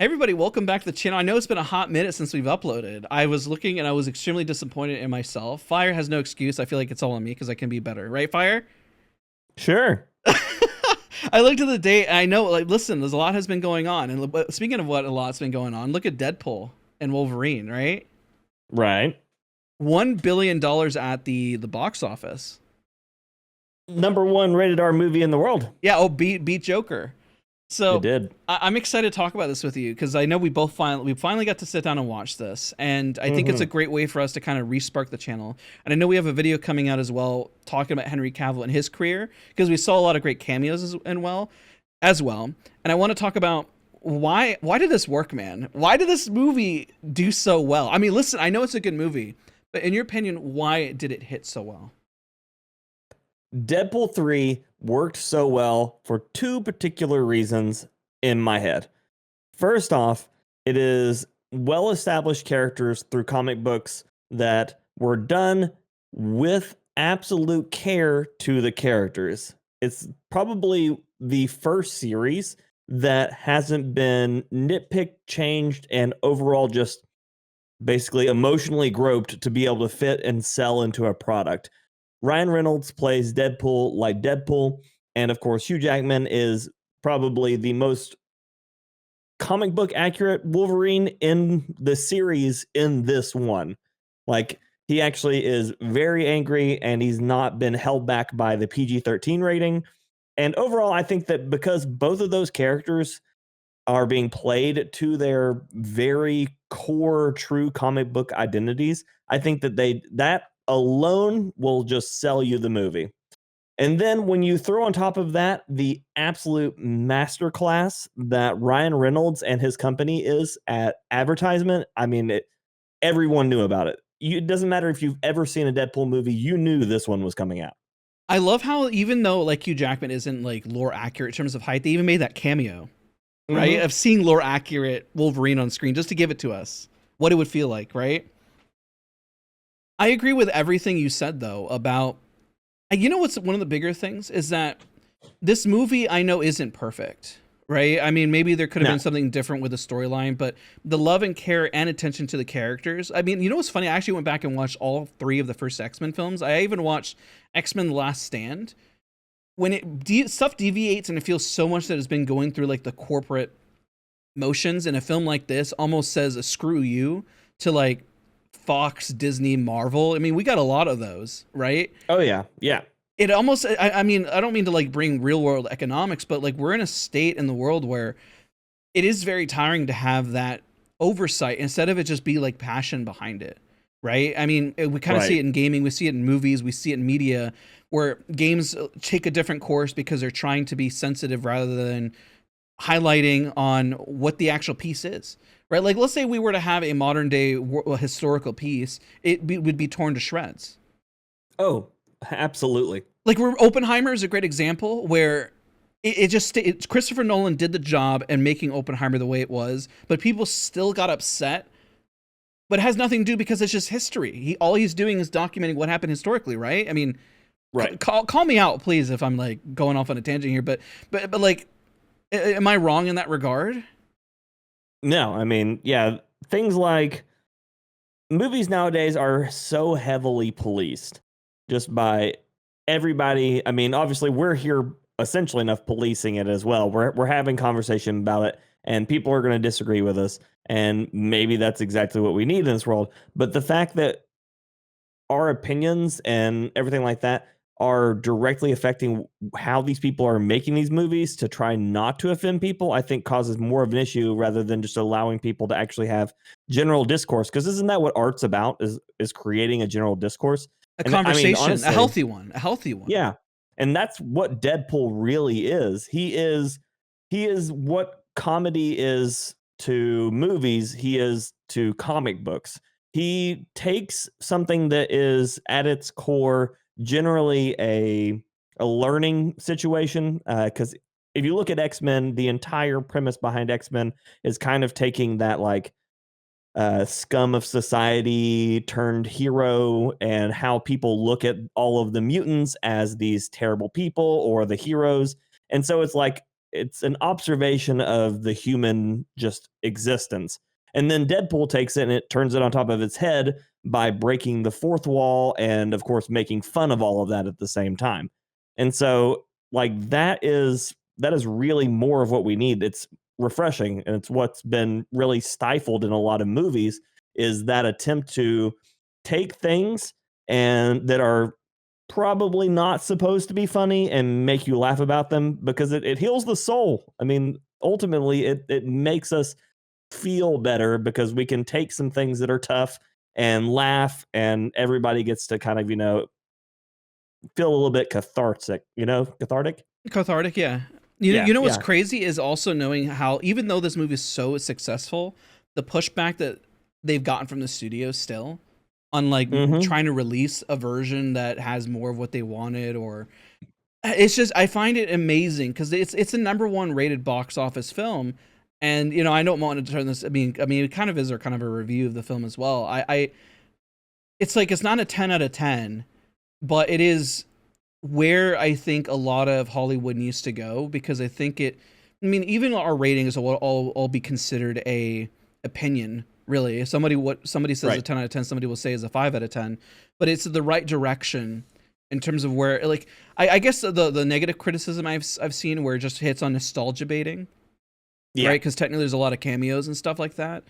Hey everybody, welcome back to the channel. I know it's been a hot minute since we've uploaded. I was looking and I was extremely disappointed in myself. Fire has no excuse. I feel like it's all on me because I can be better. Right, Fire? Sure. I looked at the date and I know, like, listen, there's a lot has been going on. And speaking of what a lot's been going on, look at Deadpool and Wolverine, right? Right. $1 billion at the box office. Number one rated R movie in the world. Yeah, beat Joker. It So did. I'm excited to talk about this with you because I know we finally got to sit down and watch this, and I think it's a great way for us to kind of respark the channel. And I know we have a video coming out as well talking about Henry Cavill and his career because we saw a lot of great cameos as well. And I want to talk about why did this work, man? Why did this movie do so well? I mean, listen, I know it's a good movie, but in your opinion, why did it hit so well? Deadpool 3 worked so well for two particular reasons in my head. First off, it is well-established characters through comic books that were done with absolute care to the characters. It's probably the first series that hasn't been nitpicked, changed, and overall just basically emotionally groped to be able to fit and sell into a product. Ryan Reynolds plays Deadpool like Deadpool, and of course, Hugh Jackman is probably the most comic book accurate Wolverine in the series in this one. Like, he actually is very angry and he's not been held back by the PG-13 rating. And overall, I think that because both of those characters are being played to their very core true comic book identities, I think that that alone will just sell you the movie. And then when you throw on top of that the absolute masterclass that Ryan Reynolds and his company is at advertisement, I mean, everyone knew about it. It doesn't matter if you've ever seen a Deadpool movie, you knew this one was coming out. I love how even though like Hugh Jackman isn't like lore accurate in terms of height, they even made that cameo, right? Of seeing lore accurate Wolverine on screen just to give it to us, what it would feel like, right? I agree with everything you said though about, and you know what's one of the bigger things is that this movie I know isn't perfect, right? I mean, maybe there could have been something different with the storyline, but the love and care and attention to the characters. I mean, you know what's funny? I actually went back and watched all three of the first X-Men films. I even watched X-Men: The Last Stand. When stuff deviates and it feels so much that it's been going through like the corporate motions, in a film like this almost says a screw you to like Fox, Disney, Marvel. I mean, we got a lot of those, right? Oh yeah, yeah. It almost, I mean, I don't mean to like bring real world economics, but like we're in a state in the world where it is very tiring to have that oversight instead of it just be like passion behind it, right? I mean, we kind of see it in gaming, we see it in movies, we see it in media where games take a different course because they're trying to be sensitive rather than highlighting on what the actual piece is, right? Like, let's say we were to have a modern day historical piece, would be torn to shreds. Oh, absolutely. Like, Oppenheimer is a great example where Christopher Nolan did the job in making Oppenheimer the way it was, but people still got upset. But it has nothing to do because it's just history. All he's doing is documenting what happened historically, right? I mean, call me out, please, if I'm like going off on a tangent here. But like, am I wrong in that regard? No, I mean, yeah, things like movies nowadays are so heavily policed just by everybody. I mean, obviously, we're here essentially enough policing it as well. We're having conversation about it, and people are going to disagree with us, and maybe that's exactly what we need in this world. But the fact that our opinions and everything like that are directly affecting how these people are making these movies to try not to offend people, I think causes more of an issue rather than just allowing people to actually have general discourse. Because isn't that what art's about? Is creating a general discourse, a conversation, I mean, honestly, a healthy one. Yeah, and that's what Deadpool really is. He is what comedy is to movies. He is to comic books. He takes something that is at its core generally a learning situation, because if you look at X-Men, the entire premise behind X-Men is kind of taking that like scum of society turned hero and how people look at all of the mutants as these terrible people or the heroes. And so it's like it's an observation of the human just existence. And then Deadpool takes it and it turns it on top of its head by breaking the fourth wall and of course making fun of all of that at the same time. And so like that is really more of what we need. It's refreshing and it's what's been really stifled in a lot of movies is that attempt to take things and that are probably not supposed to be funny and make you laugh about them because it heals the soul. I mean, ultimately it makes us feel better because we can take some things that are tough and laugh and everybody gets to kind of, feel a little bit cathartic. Cathartic, yeah. You Yeah, know what's yeah. crazy is also knowing how even though this movie is so successful, the pushback that they've gotten from the studio still on like Mhm. trying to release a version that has more of what they wanted, or it's just I find it amazing because it's a number one rated box office film. And I don't want to turn this. I mean, it kind of is, or kind of a review of the film as well. It's like it's not a 10 out of 10, but it is where I think a lot of Hollywood needs to go, because I think I mean, even our ratings will all be considered a opinion, really. If somebody says a Right. 10 out of 10, somebody will say is a 5 out of 10, but it's the right direction in terms of where, like, I guess the negative criticism I've seen where it just hits on nostalgia baiting, Yeah. right? Because technically there's a lot of cameos and stuff like that.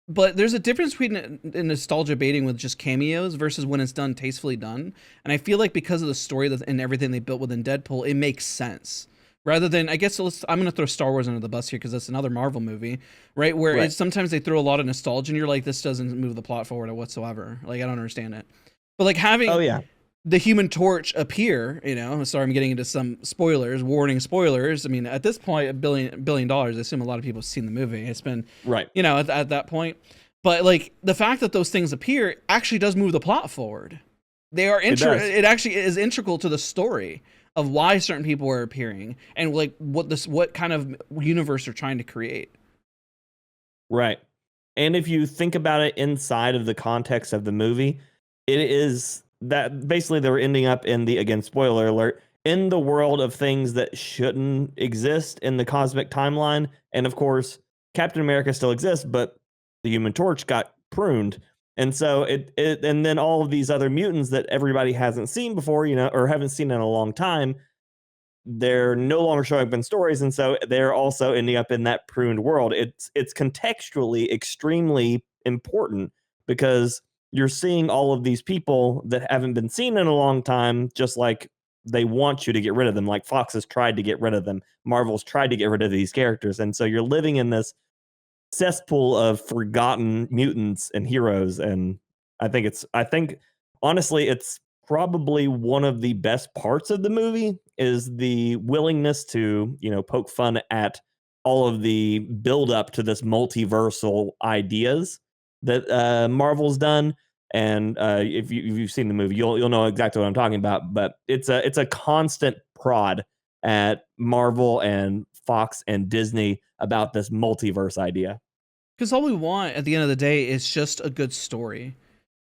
But there's a difference between nostalgia baiting with just cameos versus when it's done tastefully done. And I feel like because of the story and everything they built within Deadpool, it makes sense. Rather than, I guess, I'm going to throw Star Wars under the bus here because that's another Marvel movie, right? Where Right. sometimes they throw a lot of nostalgia and you're like, this doesn't move the plot forward whatsoever. Like, I don't understand it. But like Oh having yeah. the Human Torch appear, sorry, I'm getting into some spoilers, warning spoilers. I mean, at this point, $1 billion, I assume a lot of people have seen the movie. It's been, Right. at that point. But like the fact that those things appear actually does move the plot forward. They are It does. it actually is integral to the story of why certain people are appearing and like what kind of universe they're trying to create. Right. And if you think about it inside of the context of the movie, it is that basically they're ending up in the, again, spoiler alert, in the world of things that shouldn't exist in the cosmic timeline. And of course, Captain America still exists, but the Human Torch got pruned. And so and then all of these other mutants that everybody hasn't seen before, or haven't seen in a long time, they're no longer showing up in stories, and so they're also ending up in that pruned world. It's contextually extremely important because you're seeing all of these people that haven't been seen in a long time, just like they want you to get rid of them. Like Fox has tried to get rid of them, Marvel's tried to get rid of these characters, and so you're living in this cesspool of forgotten mutants and heroes. And I think honestly it's probably one of the best parts of the movie is the willingness to poke fun at all of the build up to this multiversal ideas that Marvel's done. And if you've seen the movie, you'll know exactly what I'm talking about. But it's a constant prod at Marvel and Fox and Disney about this multiverse idea. Because all we want at the end of the day is just a good story.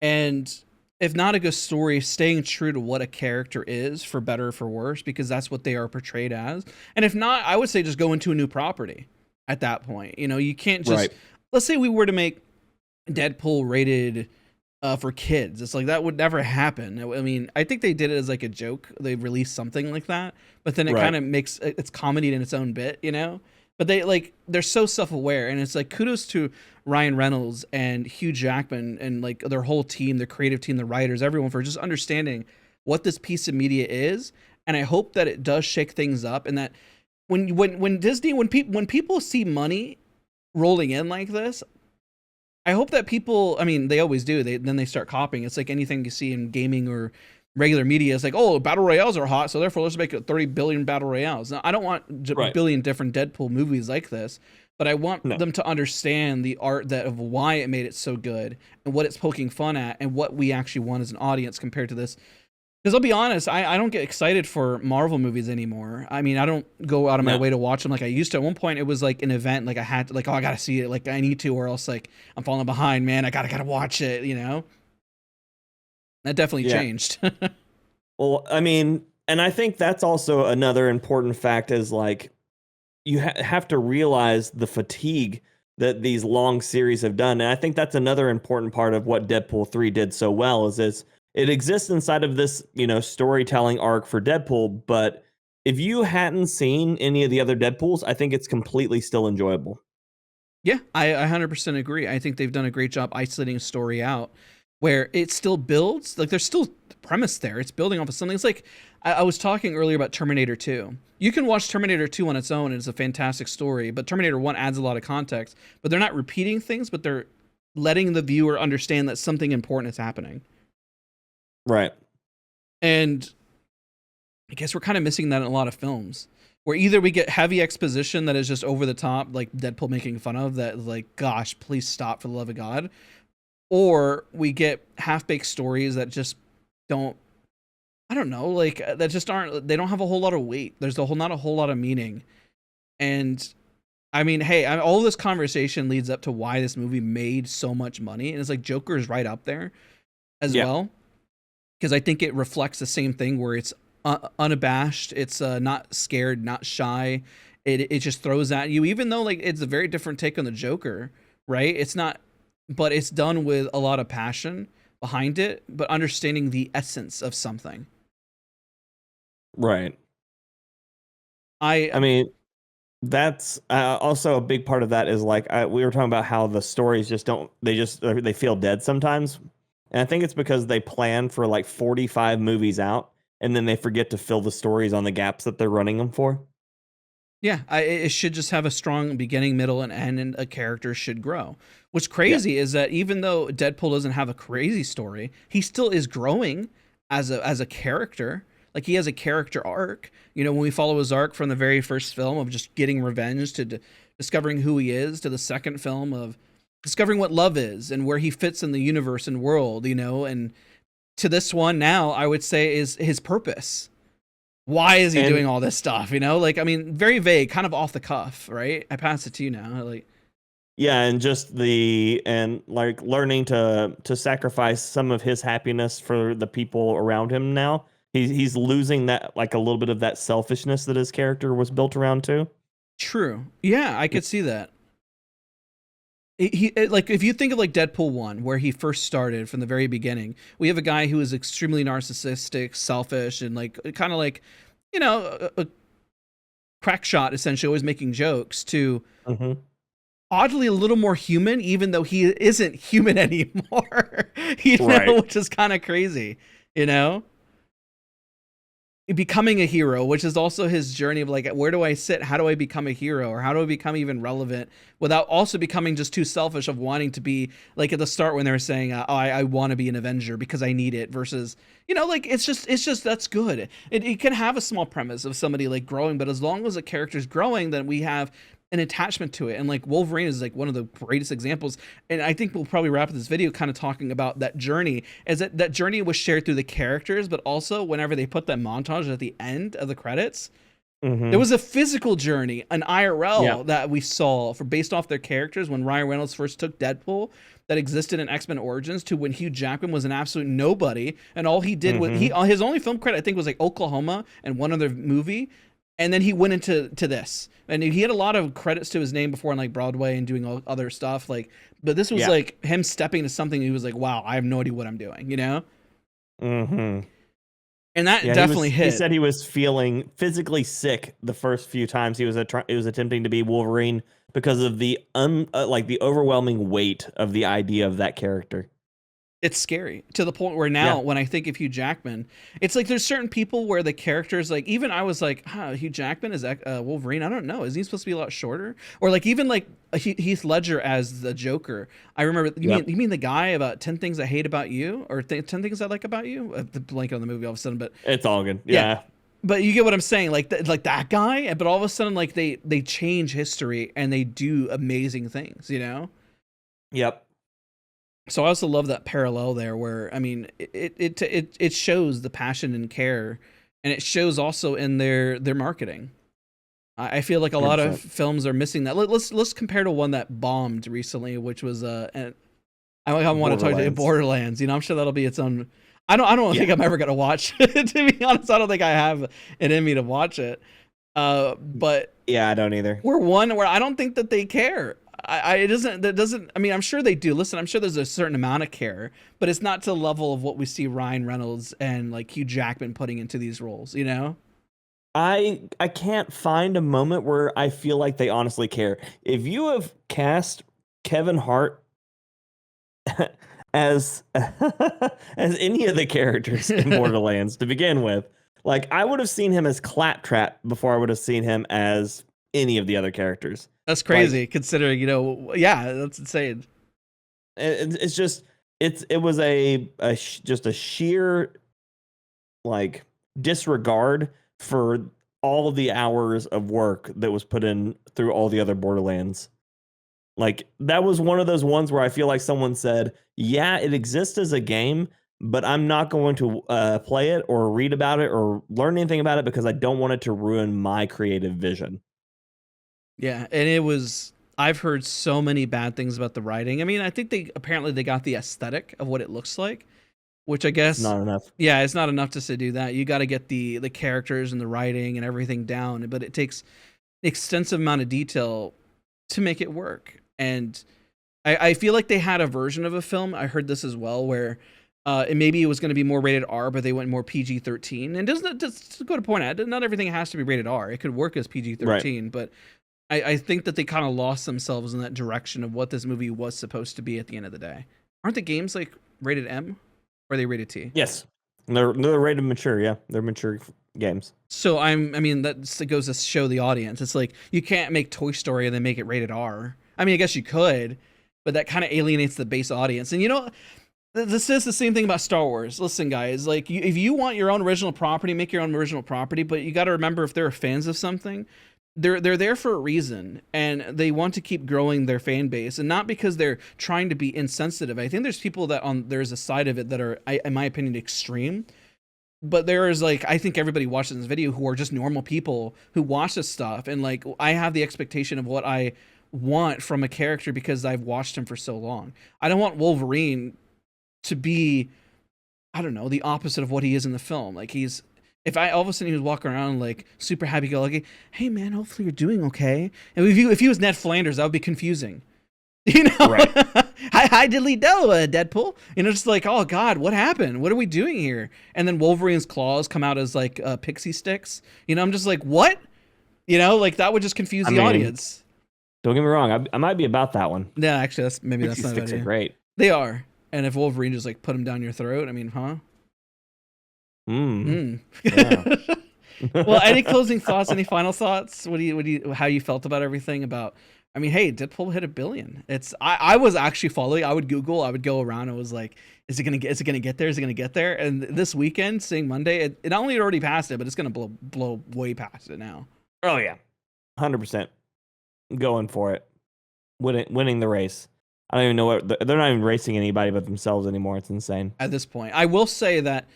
And if not a good story, staying true to what a character is, for better or for worse, because that's what they are portrayed as. And if not, I would say just go into a new property at that point. You can't just, Right. let's say we were to make Deadpool rated for kids. It's like that would never happen. I mean, I think they did it as like a joke. They released something like that, but then it Right. kind of makes it's comedy in its own bit. But they're so self-aware, and it's like kudos to Ryan Reynolds and Hugh Jackman and like their whole team, their creative team, the writers, everyone, for just understanding what this piece of media is. And I hope that it does shake things up, and that when Disney when people see money rolling in like this, I hope that people, I mean, they always do. Then they start copying. It's like anything you see in gaming or regular media. It's like, oh, battle royales are hot, so therefore let's make it 30 billion battle royales. Now, I don't want Right. billion different Deadpool movies like this, but I want No. them to understand the art of why it made it so good and what it's poking fun at and what we actually want as an audience compared to this. Because I'll be honest, I don't get excited for Marvel movies anymore. I mean, I don't go out of my No. way to watch them like I used to. At one point, it was like an event, like I had to, like, oh, I gotta see it, like I need to, or else like I'm falling behind, man. I gotta watch it. That definitely Yeah. changed. Well, I mean, and I think that's also another important fact is like you have to realize the fatigue that these long series have done. And I think that's another important part of what Deadpool 3 did so well is it exists inside of this, storytelling arc for Deadpool, but if you hadn't seen any of the other Deadpools, I think it's completely still enjoyable. Yeah, I 100% agree. I think they've done a great job isolating a story out where it still builds. Like there's still premise there. It's building off of something. It's like I was talking earlier about Terminator 2. You can watch Terminator 2 on its own and it's a fantastic story, but Terminator 1 adds a lot of context. But they're not repeating things, but they're letting the viewer understand that something important is happening. Right. And I guess we're kind of missing that in a lot of films. Where either we get heavy exposition that is just over the top, like Deadpool making fun of that, like, gosh, please stop for the love of God. Or we get half-baked stories that just don't, I don't know, like, that just aren't, they don't have a whole lot of weight. There's not a whole lot of meaning. And, I mean, hey, all this conversation leads up to why this movie made so much money. And it's like Joker is right up there as well. Because I think it reflects the same thing where it's unabashed, it's not scared, not shy. It just throws at you, even though like it's a very different take on the Joker, right? It's not, but it's done with a lot of passion behind it, but understanding the essence of something. Right. I mean, that's also a big part of that is like we were talking about how the stories just don't, they feel dead sometimes. And I think it's because they plan for like 45 movies out and then they forget to fill the stories on the gaps that they're running them for. Yeah, it should just have a strong beginning, middle, and end, and a character should grow. What's crazy is that even though Deadpool doesn't have a crazy story, he still is growing as a character. Like he has a character arc. When we follow his arc from the very first film of just getting revenge to discovering who he is, to the second film of discovering what love is and where he fits in the universe and world, and to this one now, I would say is his purpose. Why is he doing all this stuff? Like, I mean, very vague, kind of off the cuff, right? I pass it to you now. Like, yeah, and just like learning to sacrifice some of his happiness for the people around him now. He's losing that, like a little bit of that selfishness that his character was built around too. True. Yeah, I could see that. Like if you think of like Deadpool 1 where he first started from the very beginning, we have a guy who is extremely narcissistic, selfish, and like kind of like a crack shot, essentially always making jokes, to oddly a little more human, even though he isn't human anymore. Which is kind of crazy, becoming a hero, which is also his journey of like, where do I sit? How do I become a hero? Or how do I become even relevant without also becoming just too selfish of wanting to be like at the start when they were saying, I want to be an Avenger because I need it, versus, like, it's just, that's good. It can have a small premise of somebody like growing, but as long as the character's growing, then we have an attachment to it. And like Wolverine is like one of the greatest examples. And I think we'll probably wrap this video kind of talking about that journey, as that journey was shared through the characters, but also whenever they put that montage at the end of the credits, there was a physical journey, an IRL that we saw based off their characters when Ryan Reynolds first took Deadpool, that existed in X-Men Origins, to when Hugh Jackman was an absolute nobody. And all he did was his only film credit, I think, was like Oklahoma and one other movie. And then he went into this, and he had a lot of credits to his name before on like Broadway and doing other stuff. Like, but this was like him stepping to something. He was like, "Wow, I have no idea what I'm doing," And that definitely hit. He said he was feeling physically sick the first few times he was attempting to be Wolverine because of the the overwhelming weight of the idea of that character. It's scary to the point where now when I think of Hugh Jackman, it's like there's certain people where the characters, like, even I was like, Hugh Jackman is Wolverine. I don't know. Isn't he supposed to be a lot shorter? Or like even like Heath Ledger as the Joker. I remember, you mean the guy about 10 Things I Hate About You, or 10 Things I Like About You? The blank on the movie all of a sudden, but it's all good. Yeah. But you get what I'm saying, like that guy. But all of a sudden, like they change history and they do amazing things, Yep. So I also love that parallel there, where I mean, it shows the passion and care, and it shows also in their marketing. I feel like a lot of films are missing that. Let's compare to one that bombed recently, which was I want to talk to you, Borderlands. I'm sure that'll be its own. I don't think I'm ever gonna watch it. To be honest, I don't think I have it in me to watch it. But Yeah, I don't either. we're one where I don't think that they care. It doesn't. That doesn't. I mean, I'm sure they do. Listen, I'm sure there's a certain amount of care, but it's not to the level of what we see Ryan Reynolds and like Hugh Jackman putting into these roles. You know? I can't find a moment where I feel like they honestly care. If you have cast Kevin Hart as as any of the characters in Borderlands to begin with, like I would have seen him as Claptrap before I would have seen him as any of the other characters. That's crazy, considering yeah, that's insane. It's just it was just a sheer like disregard for all of the hours of work that was put in through all the other Borderlands. Like that was one of those ones where I feel like someone said, "Yeah, it exists as a game, but I'm not going to play it or read about it or learn anything about it because I don't want it to ruin my creative vision." Yeah, and it was. I've heard so many bad things about the writing. I mean, I think they got the aesthetic of what it looks like, which I guess Not enough. Yeah, it's not enough to do that. You got to get the characters and the writing and everything down, but it takes an extensive amount of detail to make it work. And I feel like they had a version of a film. I heard this as well, where maybe it was going to be more rated R, but they went more PG-13. And doesn't just to go to point out, not everything has to be rated R. It could work as PG-13, but I think that they kind of lost themselves in that direction of what this movie was supposed to be at the end of the day. Aren't the games like rated M? Or are they rated T? Yes. They're rated mature, yeah. They're mature games. So I mean that goes to show the audience. It's like you can't make Toy Story and then make it rated R. I mean, I guess you could, but that kind of alienates the base audience. And this is the same thing about Star Wars. Listen, guys, like if you want your own original property, make your own original property, but you got to remember if they're fans of something, they're there for a reason, and they want to keep growing their fan base, and not because they're trying to be insensitive. I think there's people there's a side of it that are, in my opinion, extreme. But there is I think everybody watching this video who are just normal people who watch this stuff, and like I have the expectation of what I want from a character because I've watched him for so long. I don't want Wolverine to be, I don't know, the opposite of what he is in the film. Like if all of a sudden he was walking around like super happy-go-lucky, hey man, hopefully you're doing okay. And if he was Ned Flanders, that would be confusing. Right. Hi diddly do, Deadpool. Just like, oh god, what happened? What are we doing here? And then Wolverine's claws come out as like pixie sticks. I'm just like, what? Like that would just confuse the audience. Don't get me wrong, I might be about that one. Yeah, actually, that's pixie not sticks are great. They are. And if Wolverine just like put them down your throat, I mean, huh? Yeah. Well, any closing thoughts? Any final thoughts? How you felt about everything? I mean, hey, Deadpool hit 1 billion. I was actually following. I would Google. I would go around. I was like, is it gonna get there? Is it gonna get there? And this weekend, seeing Monday, it not only already passed it, but it's gonna blow way past it now. Oh yeah, 100% going for it, winning the race. I don't even know they're not even racing anybody but themselves anymore. It's insane at this point. I will say that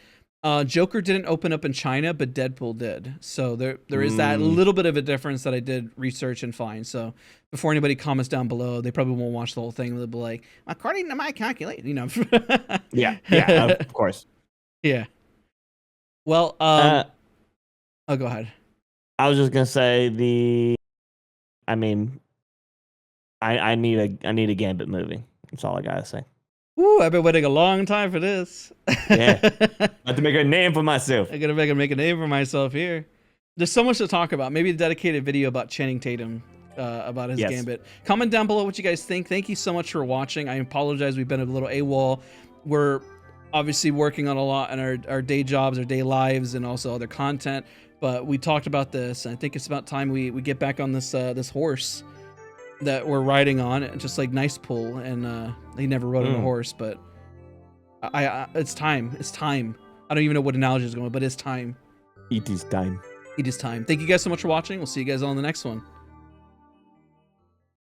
Joker didn't open up in China, but Deadpool did. So there is that little bit of a difference that I did research and find. So before anybody comments down below, they probably won't watch the whole thing. They'll be like, according to my calculation, yeah, of course. Yeah. Well, oh, go ahead. I was just gonna say I mean, I need a Gambit movie. That's all I gotta say. Ooh, I've been waiting a long time for this. Yeah, I have to make a name for myself. I gotta make a name for myself here. There's so much to talk about. Maybe a dedicated video about Channing Tatum, about his Gambit. Comment down below what you guys think. Thank you so much for watching. I apologize, we've been a little AWOL. We're obviously working on a lot in our day jobs, our day lives, and also other content. But we talked about this, and I think it's about time we get back on this this horse that we're riding on, just like Nice Pool, and he never rode on a horse, but it's time. It's time. I don't even know what analogy is going, but it's time. It is time. It is time. Thank you guys so much for watching. We'll see you guys on the next one.